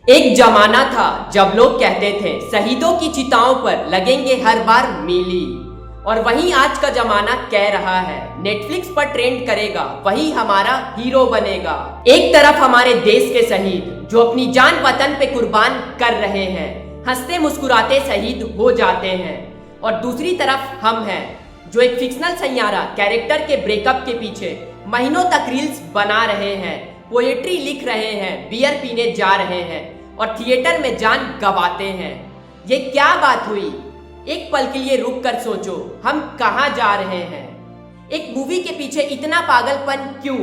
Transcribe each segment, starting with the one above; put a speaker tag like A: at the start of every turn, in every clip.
A: एक जमाना था जब लोग कहते थे शहीदों की चिताओं पर लगेंगे हर बार मीली। और वहीं आज का जमाना कह रहा है नेटफ्लिक्स पर ट्रेंड करेगा वही हमारा हीरो बनेगा। एक तरफ हमारे देश के शहीद जो अपनी जान वतन पे कुर्बान कर रहे हैं, हंसते मुस्कुराते शहीद हो जाते हैं, और दूसरी तरफ हम हैं जो एक फिक्शनल सैयारा कैरेक्टर के ब्रेकअप के पीछे महीनों तक रील्स बना रहे हैं, पोएट्री लिख रहे हैं, बियर पीने जा रहे हैं और थिएटर में जान गंवाते हैं। ये क्या बात हुई? एक पल के लिए रुक कर सोचो, हम कहाँ जा रहे हैं? एक मूवी के पीछे इतना पागलपन क्यों?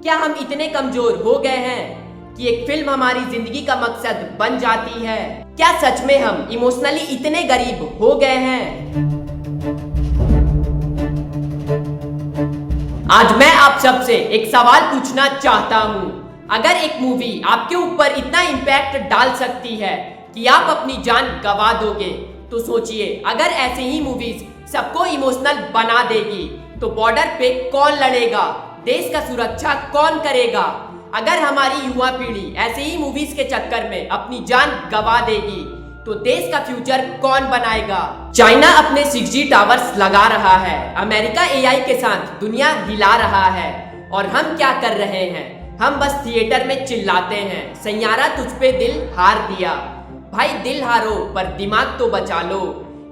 A: क्या हम इतने कमजोर हो गए हैं कि एक फिल्म हमारी जिंदगी का मकसद बन जाती है? क्या सच में हम इमोशनली इतने गरीब हो गए हैं? आज मैं आप सबसे एक सवाल पूछना चाहता हूँ। अगर एक मूवी आपके ऊपर इतना इम्पैक्ट डाल सकती है कि आप अपनी जान गंवा दोगे, तो सोचिए अगर ऐसे ही मूवीज सबको इमोशनल बना देगी तो बॉर्डर पे कौन लड़ेगा, देश का सुरक्षा कौन करेगा? अगर हमारी युवा पीढ़ी ऐसे ही मूवीज के चक्कर में अपनी जान गंवा देगी तो देश का फ्यूचर कौन बनाएगा? चाइना अपने 6G टावर्स लगा रहा है, अमेरिका AI के साथ दुनिया हिला रहा है, और हम क्या कर रहे हैं? हम बस थिएटर में चिल्लाते हैं सैयारा तुझ पे दिल हार दिया। भाई दिल हारो पर दिमाग तो बचा लो।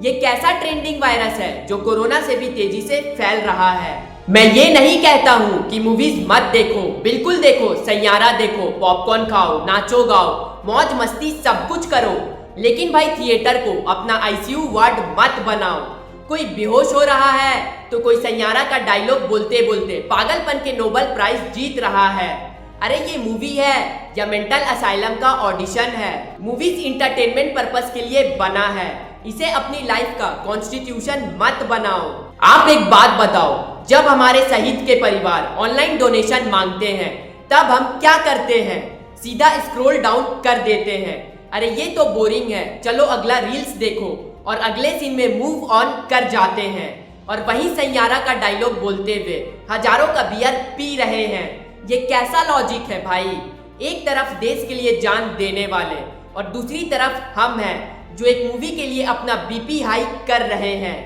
A: ये कैसा ट्रेंडिंग वायरस है जो कोरोना से भी तेजी से फैल रहा है? मैं ये नहीं कहता हूँ कि मूवीज मत देखो, बिल्कुल देखो, सैयारा देखो, पॉपकॉर्न खाओ, नाचो गाओ, मौज मस्ती सब कुछ करो, लेकिन भाई थिएटर को अपना ICU वार्ड मत बनाओ। कोई बेहोश हो रहा है तो कोई सैयारा का डायलॉग बोलते बोलते पागलपन के नोबेल प्राइज जीत रहा है। अरे ये मूवी है या मेंटल असाइलम का ऑडिशन है? मूवीज इंटरटेनमेंट पर्पस के लिए बना है, इसे अपनी लाइफ का कॉन्स्टिट्यूशन मत बनाओ। आप एक बात बताओ, जब हमारे शहीद के परिवार ऑनलाइन डोनेशन मांगते हैं तब हम क्या करते हैं? सीधा स्क्रॉल डाउन कर देते हैं। अरे ये तो बोरिंग है, चलो अगला रील्स देखो, और अगले सीन में मूव ऑन कर जाते हैं, और वहीं सैयारा का डायलॉग बोलते हुए हजारों का बियर पी रहे हैं। ये कैसा लॉजिक है भाई? एक तरफ देश के लिए जान देने वाले और दूसरी तरफ हम हैं जो एक मूवी के लिए अपना BP हाई कर रहे हैं।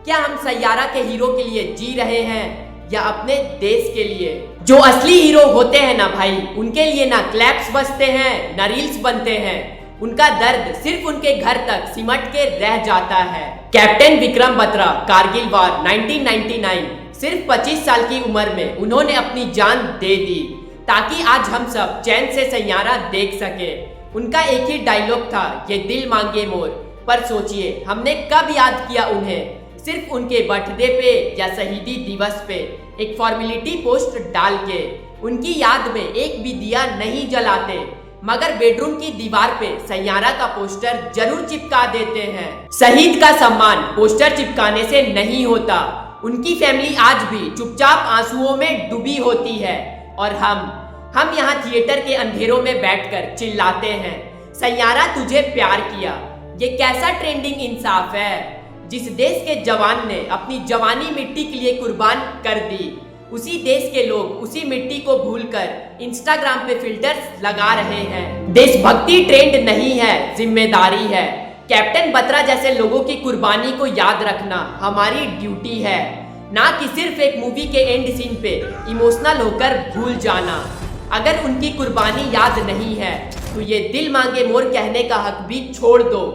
A: क्या हम सैयारा के हीरो के लिए जी रहे हैं या अपने देश के लिए? जो असली हीरो होते हैं ना भाई, उनके लिए ना क्लैप्स बजते हैं ना रील्स बनते हैं, उनका दर्द सिर्फ उनके घर तक सिमट के रह जाता है। कैप्टन विक्रम बत्रा, कारगिल वार 1999, सिर्फ 25 साल की उम्र में उन्होंने अपनी जान दे दी ताकि आज हम सब चैन से सैयारा देख सके। उनका एक ही डायलॉग था, ये दिल मांगे मोर। पर सोचिए हमने कब याद किया उन्हें? सिर्फ उनके बर्थडे पे या शहीदी दिवस पे एक फॉर्मेलिटी पोस्ट डाल के उनकी याद में एक भी दिया नहीं जलाते, मगर बेडरूम की दीवार पे सैयारा का पोस्टर जरूर चिपका देते हैं। शहीद का सम्मान पोस्टर चिपकाने से नहीं होता, उनकी फैमिली आज भी चुपचाप आंसुओं में डूबी होती है, और हम यहाँ थिएटर के अंधेरों में बैठकर चिल्लाते हैं सैयारा तुझे प्यार किया। ये कैसा ट्रेंडिंग इंसाफ है? जिस देश के जवान ने अपनी जवानी मिट्टी के लिए कुर्बान कर दी, उसी देश के लोग उसी मिट्टी को भूलकर इंस्टाग्राम पे फिल्टर्स लगा रहे हैं। देशभक्ति ट्रेंड नहीं है, जिम्मेदारी है। कैप्टन बत्रा जैसे लोगों की कुर्बानी को याद रखना हमारी ड्यूटी है, ना कि सिर्फ एक मूवी के एंड सीन पे इमोशनल होकर भूल जाना। अगर उनकी कुर्बानी याद नहीं है तो ये दिल मांगे मोर कहने का हक भी छोड़ दो,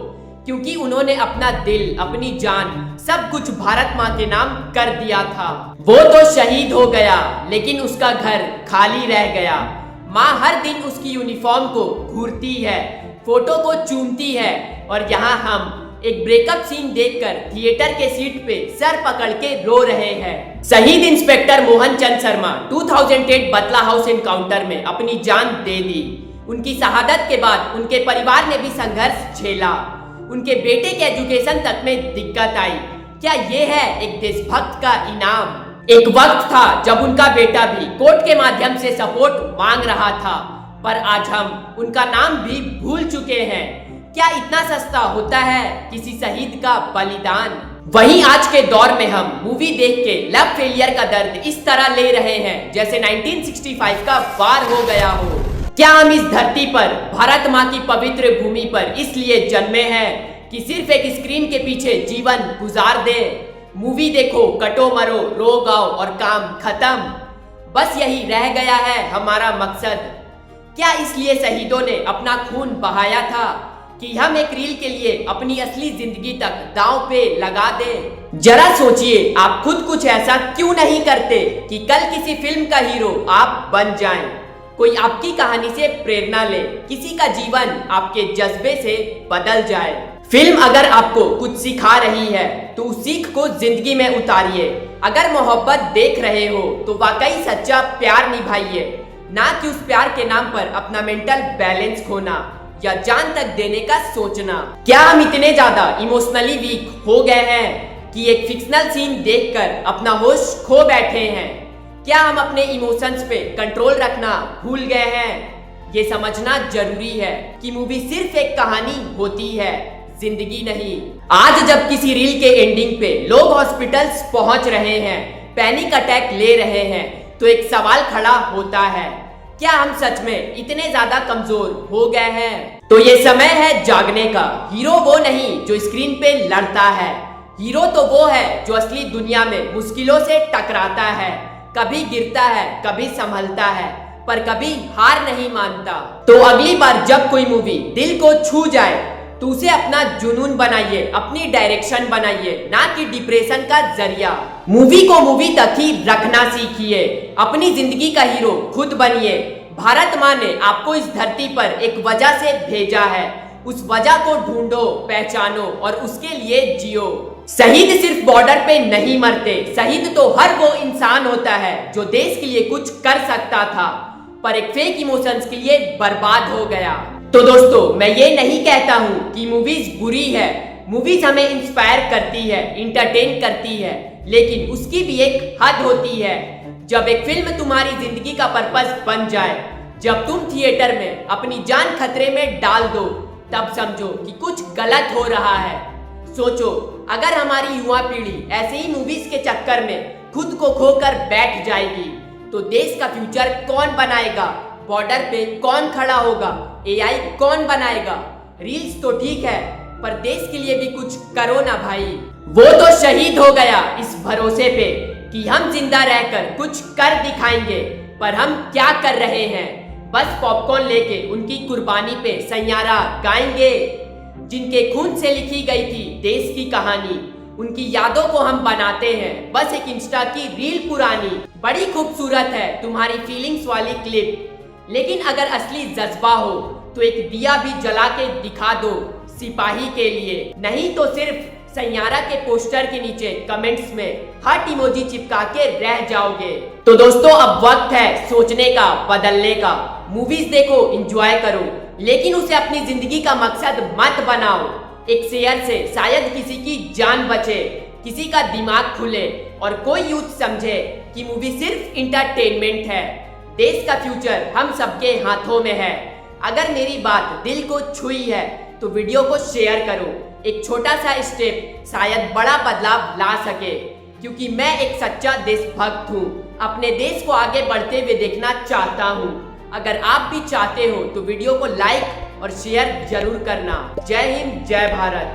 A: क्योंकि उन्होंने अपना दिल, अपनी जान, सब कुछ भारत माँ के नाम कर दिया था। वो तो शहीद हो गया लेकिन उसका घर खाली रह गया। माँ हर दिन उसकी यूनिफॉर्म को घूरती है, फोटो को चूमती है, और यहाँ हम एक ब्रेकअप सीन देखकर थिएटर के सीट पे सर पकड़ के रो रहे हैं। शहीद इंस्पेक्टर मोहन चंद शर्मा 2008 बतला हाउस एनकाउंटर में अपनी जान दे दी। उनकी शहादत के बाद उनके परिवार ने भी संघर्ष झेला, उनके बेटे के एजुकेशन तक में दिक्कत आई। क्या ये है एक देशभक्त का इनाम? एक वक्त था जब उनका बेटा भी कोर्ट के माध्यम से सपोर्ट मांग रहा था, पर आज हम उनका नाम भी भूल चुके हैं। क्या इतना सस्ता होता है किसी शहीद का बलिदान? वहीं आज के दौर में हम मूवी देख के लव फेलियर का दर्द इस तरह ले रहे हैं जैसे 1965 का वार हो गया हो। क्या हम इस धरती पर भारत माँ की पवित्र भूमि पर इसलिए जन्मे हैं कि सिर्फ एक स्क्रीन के पीछे जीवन गुजार दें? मूवी देखो, कटो मरो, रो गाओ और काम खत्म, बस यही रह गया है हमारा मकसद। क्या इसलिए शहीदों ने अपना खून बहाया था कि हम एक रील के लिए अपनी असली जिंदगी तक दांव पे लगा दें? जरा सोचिए, आप खुद कुछ ऐसा क्यों नहीं करते कि कल किसी फिल्म का हीरो आप बन जाएं? कोई आपकी कहानी से प्रेरणा ले, किसी का जीवन आपके जज्बे से बदल जाए। फिल्म अगर आपको कुछ सिखा रही है तो उस सीख को जिंदगी में उतारिए। अगर मोहब्बत देख रहे हो तो वाकई सच्चा प्यार निभाइए, ना कि उस प्यार के नाम पर अपना मेंटल बैलेंस खोना या जान तक देने का सोचना। क्या हम इतने ज्यादा इमोशनली वीक हो गए हैं कि एक फिक्शनल सीन देखकर अपना होश खो बैठे हैं? क्या हम अपने इमोशंस पे कंट्रोल रखना भूल गए हैं? ये समझना जरूरी है कि मूवी सिर्फ एक कहानी होती है, जिंदगी नहीं। आज जब किसी रील के एंडिंग पे लोग हॉस्पिटल्स पहुंच रहे हैं, पैनिक अटैक ले रहे हैं, तो एक सवाल खड़ा होता है, क्या हम सच में इतने ज्यादा कमजोर हो गए हैं? तो ये समय है जागने का। हीरो वो नहीं जो स्क्रीन पे लड़ता है, हीरो तो वो है जो असली दुनिया में मुश्किलों से टकराता है, कभी गिरता है, कभी संभलता है, पर कभी हार नहीं मानता। तो अगली बार जब कोई मूवी दिल को छू जाए तो उसे अपना जुनून बनाइए, अपनी डायरेक्शन बनाइए, ना कि डिप्रेशन का जरिया। मूवी को मूवी तक ही रखना सीखिए, अपनी जिंदगी का हीरो खुद बनिए। भारत माँ ने आपको इस धरती पर एक वजह से भेजा है, उस वजह को ढूंढो, पहचानो और उसके लिए जियो। शहीद सिर्फ बॉर्डर पे नहीं मरते, शहीद तो हर वो इंसान होता है जो देश के लिए कुछ कर सकता था पर एक फेक इमोशंस के लिए बर्बाद हो गया। तो दोस्तों, मैं ये नहीं कहता हूँ कि मूवीज बुरी है, मूवीज हमें इंस्पायर करती है, इंटरटेन करती है, लेकिन उसकी भी एक हद होती है। जब एक फिल्म तुम्हारी जिंदगी का पर्पस बन जाए, जब तुम थिएटर में अपनी जान खतरे में डाल दो, तब समझो कि कुछ गलत हो रहा है। सोचो, अगर हमारी युवा पीढ़ी ऐसे ही मूवीज के चक्कर में खुद को खोकर बैठ जाएगी तो देश का फ्यूचर कौन बनाएगा? बॉर्डर पे कौन खड़ा होगा? एआई कौन बनाएगा? रील्स तो ठीक है, पर देश के लिए भी कुछ करो ना भाई। वो तो शहीद हो गया इस भरोसे पे कि हम जिंदा रहकर कुछ कर दिखाएंगे, पर हम क्या कर रहे हैं? बस पॉपकॉर्न लेके उनकी कुर्बानी पे सैयारा गाएंगे। जिनके खून से लिखी गई थी देश की कहानी, उनकी यादों को हम बनाते हैं बस एक इंस्टा की रील पुरानी। बड़ी खूबसूरत है तुम्हारी फीलिंग्स वाली क्लिप, लेकिन अगर असली जज्बा हो तो एक दिया भी जला के दिखा दो सिपाही के लिए, नहीं तो सिर्फ सैयारा के पोस्टर के नीचे कमेंट्स में हार्ट इमोजी चिपका के रह जाओगे। तो दोस्तों, अब वक्त है सोचने का, बदलने का। मूवीज देखो, एंजॉय करो, लेकिन उसे अपनी जिंदगी का मकसद मत बनाओ। एक शेयर से शायद किसी की जान बचे, किसी का दिमाग खुले और कोई यूथ समझे कि मूवी सिर्फ इंटरटेनमेंट है। देश का फ्यूचर हम सबके हाथों में है। अगर मेरी बात दिल को छुई है तो वीडियो को शेयर करो। एक छोटा सा स्टेप शायद बड़ा बदलाव ला सके, क्योंकि मैं एक सच्चा देशभक्त हूँ, अपने देश को आगे बढ़ते हुए देखना चाहता हूँ। अगर आप भी चाहते हो तो वीडियो को लाइक और शेयर जरूर करना। जय हिंद, जय भारत।